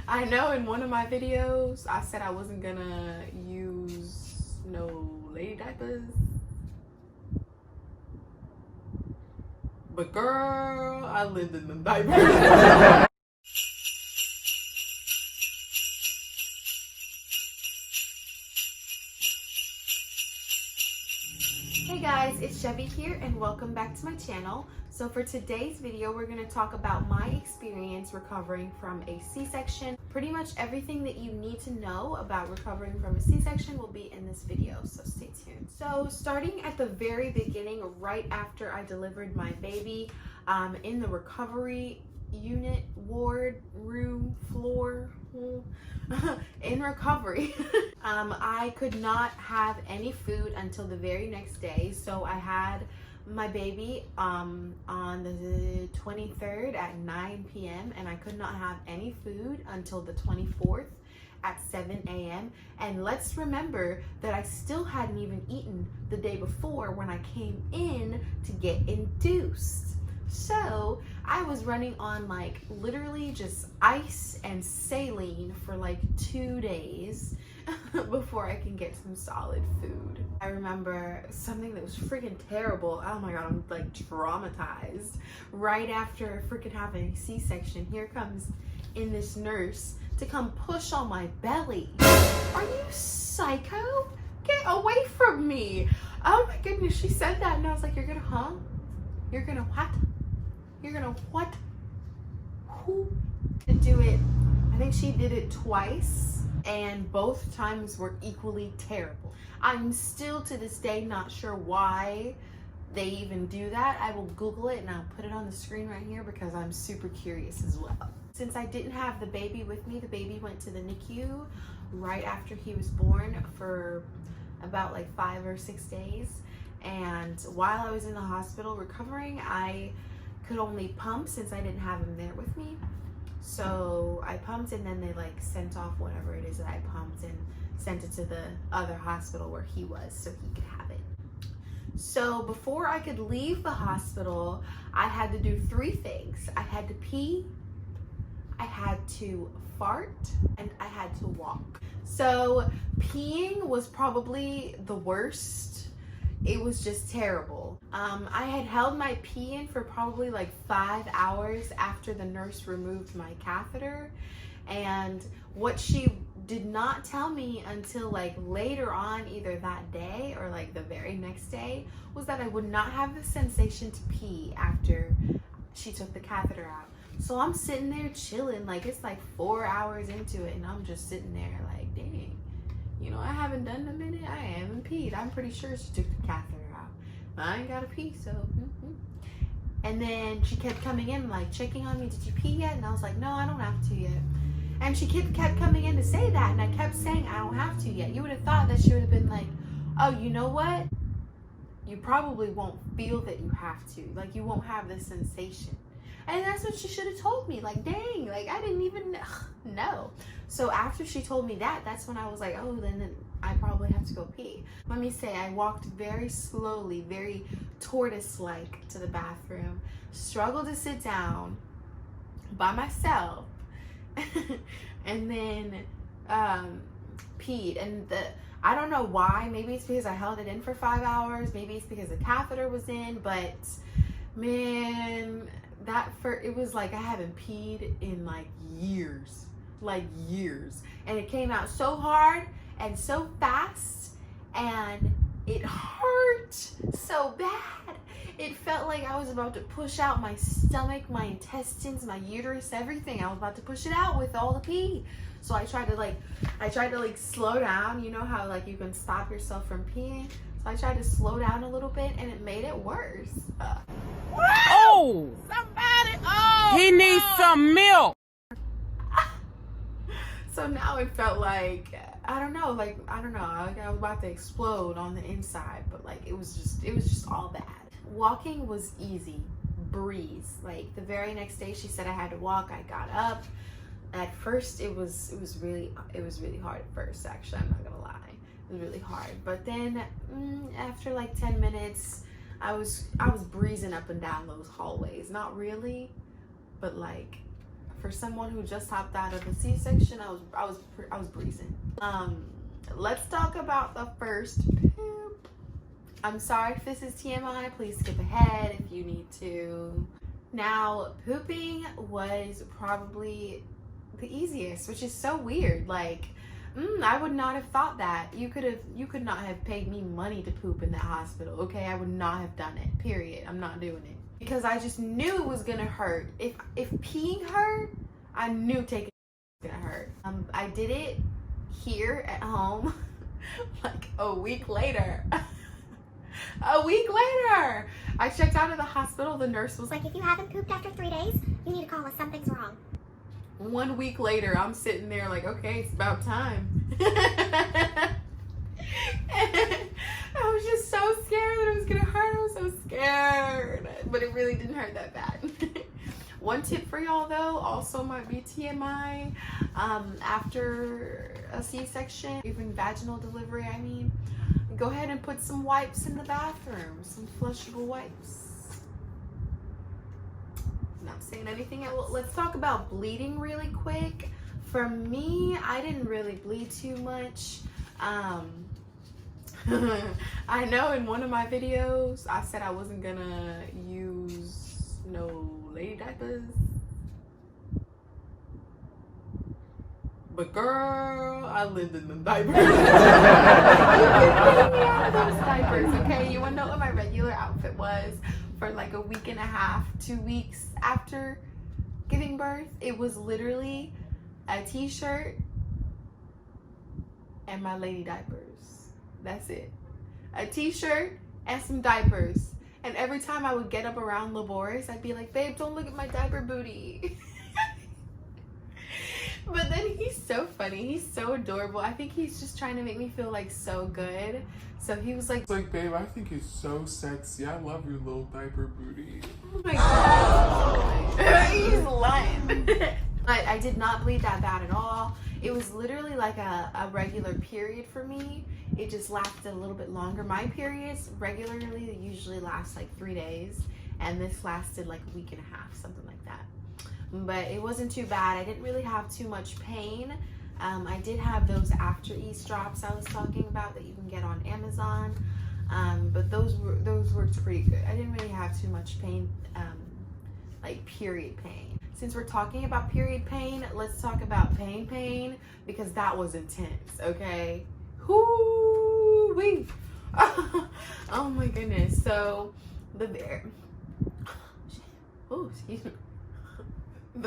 I know in one of my videos, I said I wasn't gonna use no lady diapers. But girl, I lived in them diapers. Hey guys, it's Chevy here and welcome back to my channel. So for today's video, we're going to talk about my experience recovering from a C-section. Pretty much everything that you need to know about recovering from a C-section will be in this video, so stay tuned. So starting at the very beginning, right after I delivered my baby, in the recovery unit, ward, room, floor, in recovery, I could not have any food until the very next day. So I had my baby on the 23rd at 9 p.m. and I could not have any food until the 24th at 7 a.m. And let's remember that I still hadn't even eaten the day before when I came in to get induced. So I was running on like literally just ice and saline for like 2 days before I can get some solid food. I remember something that was freaking terrible. Oh my God, I'm like traumatized. Right after freaking having a C-section, here comes in this nurse to come push on my belly. Are you psycho? Get away from me. Oh my goodness, she said that and I was like, you're gonna, You're gonna what? You're gonna what? Who? To do it, I think she did it twice and both times were equally terrible. I'm still to this day not sure why they even do that. I will Google it and I'll put it on the screen right here because I'm super curious as well. Since I didn't have the baby with me, the baby went to the NICU right after he was born for about like 5 or 6 days. And while I was in the hospital recovering, I could only pump since I didn't have him there with me. So I pumped and then they like sent off whatever it is that I pumped and sent it to the other hospital where he was so he could have it. So before I could leave the hospital, I had to do 3 things. I had to pee, I had to fart, and I had to walk. So peeing was probably the worst. It was just terrible. I had held my pee in for probably like 5 hours after the nurse removed my catheter. And what she did not tell me until like later on, either that day or like the very next day, was that I would not have the sensation to pee after she took the catheter out. So I'm sitting there chilling, like it's like 4 hours into it and I'm just sitting there like, dang. You know, I haven't done a minute. I haven't peed. I'm pretty sure she took the catheter out. I ain't got to pee, so. And then she kept coming in, like checking on me. Did you pee yet? And I was like, no, I don't have to yet. And she kept coming in to say that, and I kept saying, I don't have to yet. You would have thought that she would have been like, oh, you know what? You probably won't feel that you have to. Like, you won't have the sensation. And that's what she should have told me. Like, dang, like I didn't even know. So after she told me that, that's when I was like, oh, then I probably have to go pee. Let me say, I walked very slowly, very tortoise-like to the bathroom, struggled to sit down by myself, and then peed. And I don't know why. Maybe it's because I held it in for 5 hours. Maybe it's because the catheter was in, but man, it was like I haven't peed in like years. And it came out so hard and so fast and it hurt so bad. It felt like I was about to push out my stomach, my intestines, my uterus, everything. I was about to push it out with all the pee. So I tried to slow down. You know how like you can stop yourself from peeing? So I tried to slow down a little bit and it made it worse. Oh! Somebody! Oh! He needs some milk! So now it felt like, I don't know, like I was about to explode on the inside, but like it was just all bad. Walking was easy, breeze. Like the very next day she said I had to walk, I got up. At first it was really hard at first, actually, I'm not gonna lie. It was really hard. But then after like 10 minutes, I was breezing up and down those hallways. Not really, but like For someone who just hopped out of a C-section, I was breezing. Let's talk about the first poop. I'm sorry if this is TMI, please skip ahead if you need to. Now, pooping was probably the easiest, which is so weird. Like, I would not have thought that. You could not have paid me money to poop in that hospital, okay? I would not have done it, period. I'm not doing it. Because I just knew it was gonna hurt. If peeing hurt, I knew taking was gonna hurt. I did it here at home like a week later. A week later, I checked out of the hospital. The nurse was like, if you haven't pooped after 3 days, you need to call us. Something's wrong. 1 week later, I'm sitting there like, okay, it's about time. I was just so scared that it was gonna hurt. I was so scared, but it really didn't hurt that bad. One tip for y'all though, also might be TMI, after a C-section, even vaginal delivery, I mean, go ahead and put some wipes in the bathroom, some flushable wipes. Not saying anything else. Let's talk about bleeding really quick. For me, I didn't really bleed too much. I know in one of my videos, I said I wasn't gonna use no lady diapers. But girl, I lived in them diapers. You can me out of those diapers, okay? You wanna know what my regular outfit was for like a week and a half, 2 weeks after giving birth? It was literally a t-shirt and my lady diapers. That's it. A t-shirt and some diapers. And every time I would get up around Laboris, I'd be like, babe, don't look at my diaper booty. But then he's so funny. He's so adorable. I think he's just trying to make me feel like so good. So he was like, babe, I think it's so sexy. I love your little diaper booty. oh my God. He's lying. But I did not bleed that bad at all. It was literally like a regular period for me. It just lasted a little bit longer. My periods regularly usually last like 3 days, and this lasted like a week and a half, something like that. But it wasn't too bad. I didn't really have too much pain. I did have those after ease drops I was talking about that you can get on Amazon, but those worked pretty good. I didn't really have too much pain, like period pain. Since we're talking about period pain, let's talk about pain, because that was intense, okay? Whoo-wee. Oh my goodness. So the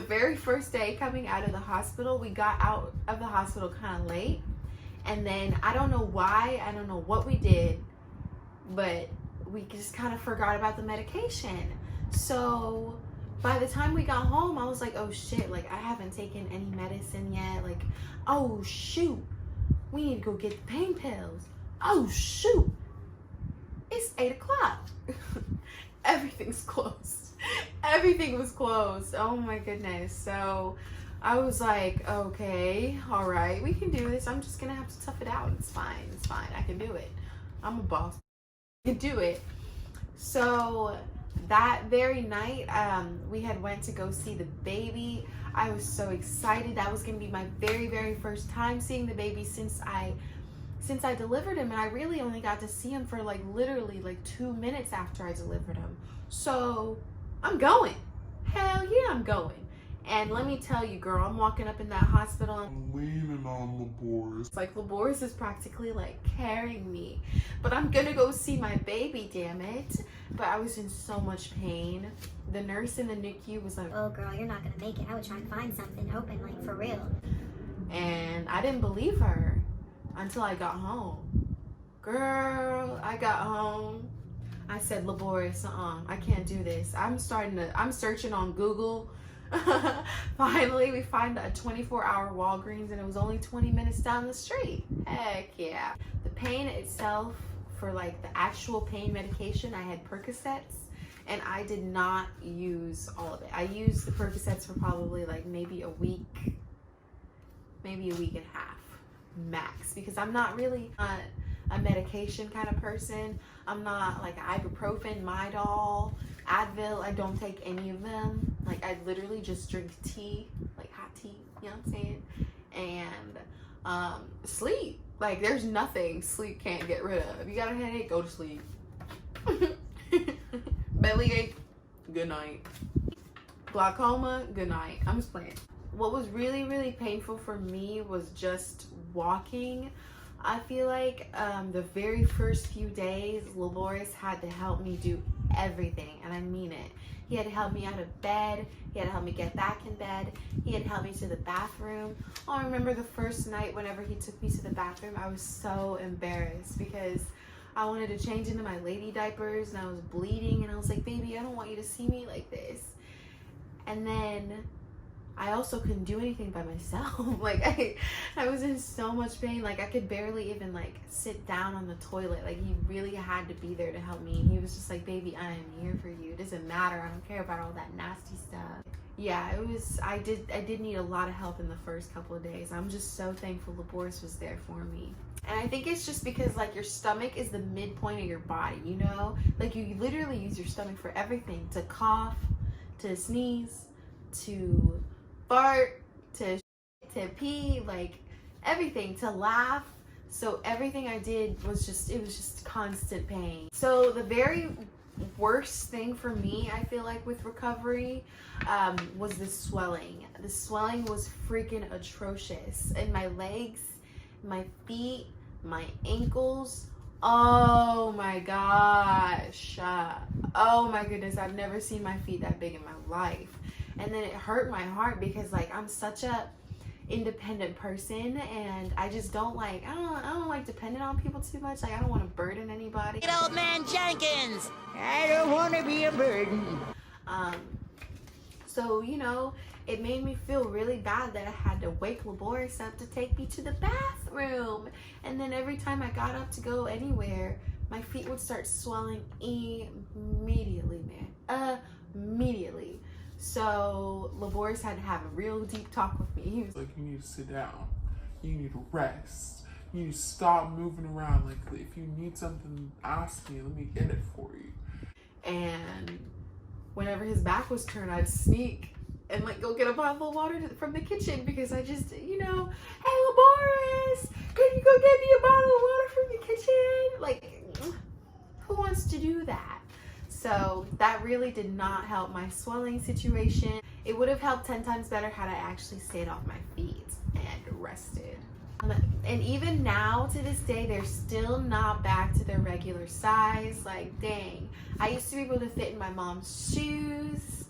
very first day coming out of the hospital, we got out of the hospital kind of late, and then I don't know why, I don't know what we did, but we just kind of forgot about the medication. So by the time we got home, I was like, oh shit, like I haven't taken any medicine yet. Like, oh shoot, we need to go get the pain pills. Oh shoot, it's 8 o'clock. Everything's closed. Everything was closed. Oh my goodness. So I was like, okay, all right, we can do this. I'm just gonna have to tough it out. It's fine. It's fine. I can do it. I'm a boss. I can do it. So that very night, we had went to go see the baby. I was so excited. That was gonna be my very first time seeing the baby since I delivered him, and I really only got to see him for like literally like 2 minutes after I delivered him. So I'm going. Hell yeah, I'm going. And let me tell you, girl, I'm walking up in that hospital. I'm leaning on Laboris. It's like Laboris is practically like carrying me. But I'm gonna go see my baby, damn it. But I was in so much pain. The nurse in the NICU was like, oh girl, you're not gonna make it. I would try and find something open, like for real. And I didn't believe her until I got home. Girl, I got home. I said, Laboris, I can't do this. I'm searching on Google. Finally, we find a 24-hour Walgreens, and it was only 20 minutes down the street. Heck yeah. The pain itself, for like the actual pain medication, I had Percocets, and I did not use all of it. I used the Percocets for probably like maybe a week and a half max, because I'm not really a medication kind of person. I'm not like ibuprofen, Midol, Advil. I don't take any of them. Like, I'd literally just drink tea, like hot tea, you know what I'm saying? And sleep. Like, there's nothing sleep can't get rid of. If you got a headache, go to sleep. Bellyache, good night. Glaucoma, good night. I'm just playing. What was really, really painful for me was just walking. I feel like the very first few days, Laboris had to help me do everything, and I mean it. He had to help me out of bed. He had to help me get back in bed. He had to help me to the bathroom. Oh, I remember the first night whenever he took me to the bathroom, I was so embarrassed because I wanted to change into my lady diapers and I was bleeding, and I was like, baby, I don't want you to see me like this. And then I also couldn't do anything by myself. Like, I was in so much pain. Like, I could barely even like sit down on the toilet. Like, he really had to be there to help me. He was just like, baby, I am here for you. It doesn't matter. I don't care about all that nasty stuff. Yeah, I did need a lot of help in the first couple of days. I'm just so thankful Laboris was there for me. And I think it's just because, like, your stomach is the midpoint of your body, you know? Like, you literally use your stomach for everything. To cough, to sneeze, to fart, to pee, like everything, to laugh. So everything I did was just constant pain. So the very worst thing for me, I feel like, with recovery was the swelling. The swelling was freaking atrocious in my legs, my feet, my ankles. Oh my gosh. Oh my goodness, I've never seen my feet that big in my life. And then it hurt my heart because, like, I'm such a independent person, and I just don't like, I don't like depending on people too much. Like, I don't want to burden anybody. Old man Jenkins, I don't want to be a burden. So, you know, it made me feel really bad that I had to wake Laboris up to take me to the bathroom. And then every time I got up to go anywhere, my feet would start swelling immediately, man. Immediately. So Laboris had to have a real deep talk with me. He was like, you need to sit down. You need to rest. You need to stop moving around. Like, if you need something, ask me. Let me get it for you. And whenever his back was turned, I'd sneak and like go get a bottle of water from the kitchen because I just, you know, hey Laboris, can you go get me a bottle of water from the kitchen? Like, who wants to do that? So that really did not help my swelling situation. It would have helped 10 times better had I actually stayed off my feet and rested. And even now, to this day, they're still not back to their regular size. Like, dang. I used to be able to fit in my mom's shoes,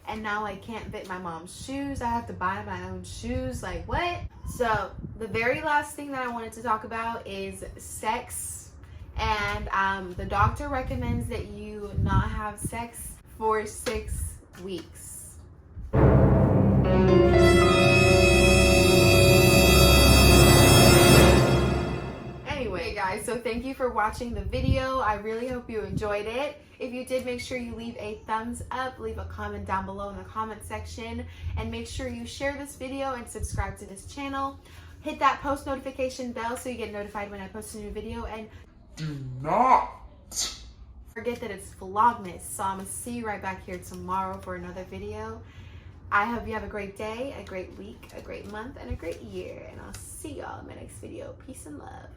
and now I can't fit in my mom's shoes. I have to buy my own shoes. Like, what? So the very last thing that I wanted to talk about is sex. And the doctor recommends that you not have sex for 6 weeks. Anyway, guys, so thank you for watching the video. I really hope you enjoyed it. If you did, make sure you leave a thumbs up, leave a comment down below in the comment section, and make sure you share this video and subscribe to this channel. Hit that post notification bell so you get notified when I post a new video, and do not forget that it's Vlogmas. So I'm gonna see you right back here tomorrow for another video. I hope you have a great day, a great week, a great month, and a great year. And I'll see y'all in my next video. Peace and love.